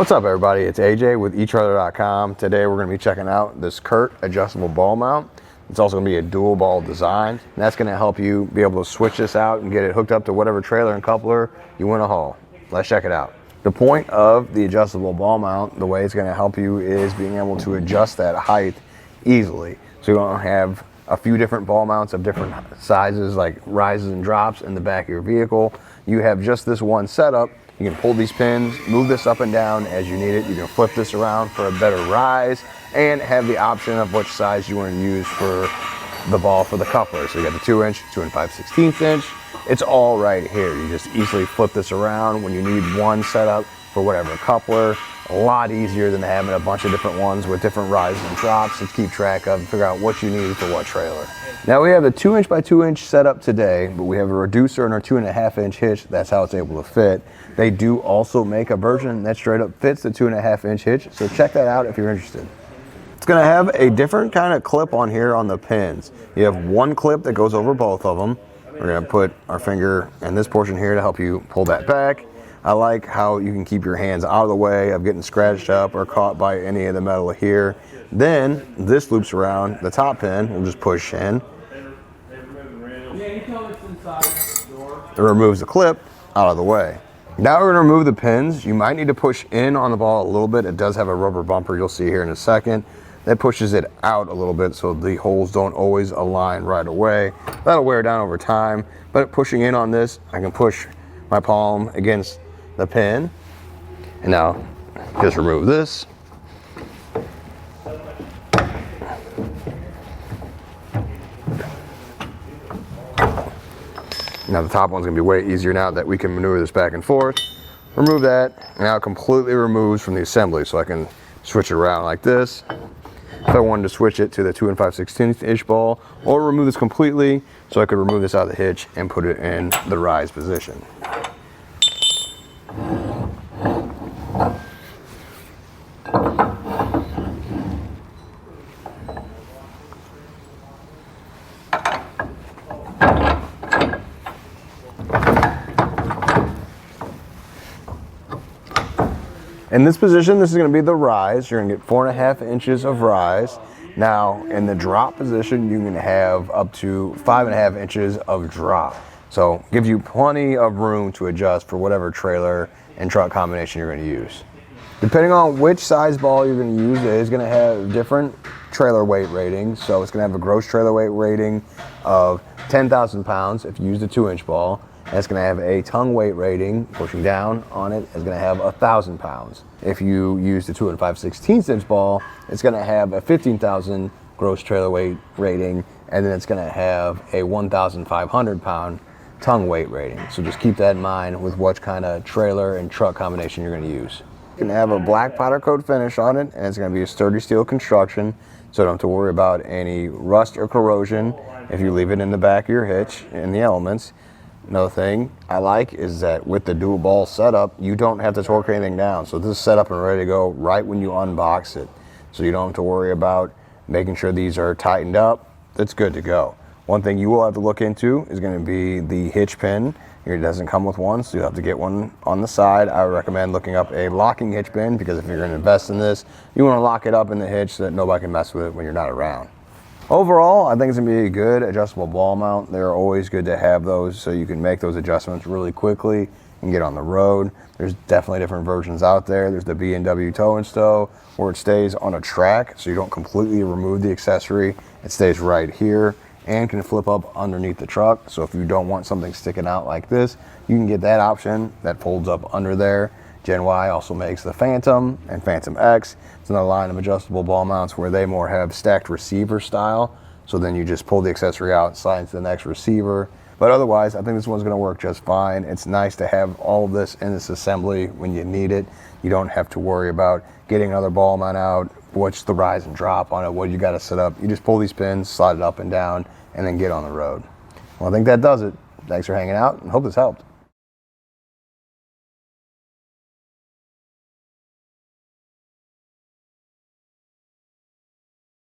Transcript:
What's up, everybody? It's AJ with etrailer.com. Today we're going to be checking out this Curt adjustable ball mount. It's also going to be a dual ball design, and that's going to help you be able to switch this out and get it hooked up to whatever trailer and coupler you want to haul. Let's check it out. The point of the adjustable ball mount, the way it's going to help you, is being able to adjust that height easily. So you don't have a few different ball mounts of different sizes, like rises and drops in the back of your vehicle. You have just this one setup. You can pull these pins, move this up and down as you need it. You can flip this around for a better rise and have the option of which size you want to use for the ball for the coupler. So you got the 2-inch, 2 5/16 inch. It's all right here. You just easily flip this around when you need one setup for whatever coupler. A lot easier than having a bunch of different ones with different rises and drops to keep track of and figure out what you need for what trailer. Now we have a 2-inch by 2-inch setup today, but we have a reducer in our 2.5-inch hitch. That's how it's able to fit. They do also make a version that straight up fits the 2.5-inch hitch, so check that out if you're interested. It's going to have a different kind of clip on here on the pins. You have one clip that goes over both of them. We're going to put our finger in this portion here to help you pull that back. I like how you can keep your hands out of the way of getting scratched up or caught by any of the metal here. Then this loops around the top pin. We'll just push in. It removes the clip out of the way. Now we're going to remove the pins. You might need to push in on the ball a little bit. It does have a rubber bumper you'll see here in a second. That pushes it out a little bit so the holes don't always align right away. That'll wear down over time, but pushing in on this, I can push my palm against the pin. And now just remove this. Now the top one's gonna be way easier now that we can maneuver this back and forth. Remove that, and now it completely removes from the assembly, so I can switch it around like this. If I wanted to switch it to the 2 5/16 inch ball, or remove this completely, so I could remove this out of the hitch and put it in the rise position. In this position, this is going to be the rise. You're going to get 4.5 inches of rise. Now, in the drop position, you can have up to 5.5 inches of drop. So, gives you plenty of room to adjust for whatever trailer and truck combination you're going to use. Depending on which size ball you're going to use, it is going to have different trailer weight ratings. So, it's going to have a gross trailer weight rating of 10,000 pounds if you use the 2-inch ball. And it's going to have a tongue weight rating, pushing down on it, is going to have 1,000 pounds. If you use the 2 5/16 inch ball, it's going to have a 15,000 gross trailer weight rating, and then it's going to have a 1,500 pound tongue weight rating. So just keep that in mind with what kind of trailer and truck combination you're going to use. It's going to have a black powder coat finish on it, and it's going to be a sturdy steel construction, so don't have to worry about any rust or corrosion if you leave it in the back of your hitch in the elements. Another thing I like is that with the dual ball setup, you don't have to torque anything down. So this is set up and ready to go right when you unbox it. So you don't have to worry about making sure these are tightened up. It's good to go. One thing you will have to look into is going to be the hitch pin. It doesn't come with one, so you'll have to get one on the side. I would recommend looking up a locking hitch pin, because if you're going to invest in this, you want to lock it up in the hitch so that nobody can mess with it when you're not around. Overall, I think it's going to be a good adjustable ball mount. They're always good to have those so you can make those adjustments really quickly and get on the road. There's definitely different versions out there. There's the B&W Tow and Stow, where it stays on a track so you don't completely remove the accessory. It stays right here and can flip up underneath the truck. So if you don't want something sticking out like this, you can get that option that folds up under there. Gen Y also makes the Phantom and Phantom X. It's another line of adjustable ball mounts where they more have stacked receiver style. So then you just pull the accessory out, slide into the next receiver. But otherwise, I think this one's going to work just fine. It's nice to have all of this in this assembly when you need it. You don't have to worry about getting another ball mount out, what's the rise and drop on it, what you got to set up. You just pull these pins, slide it up and down, and then get on the road. Well, I think that does it. Thanks for hanging out, and hope this helped.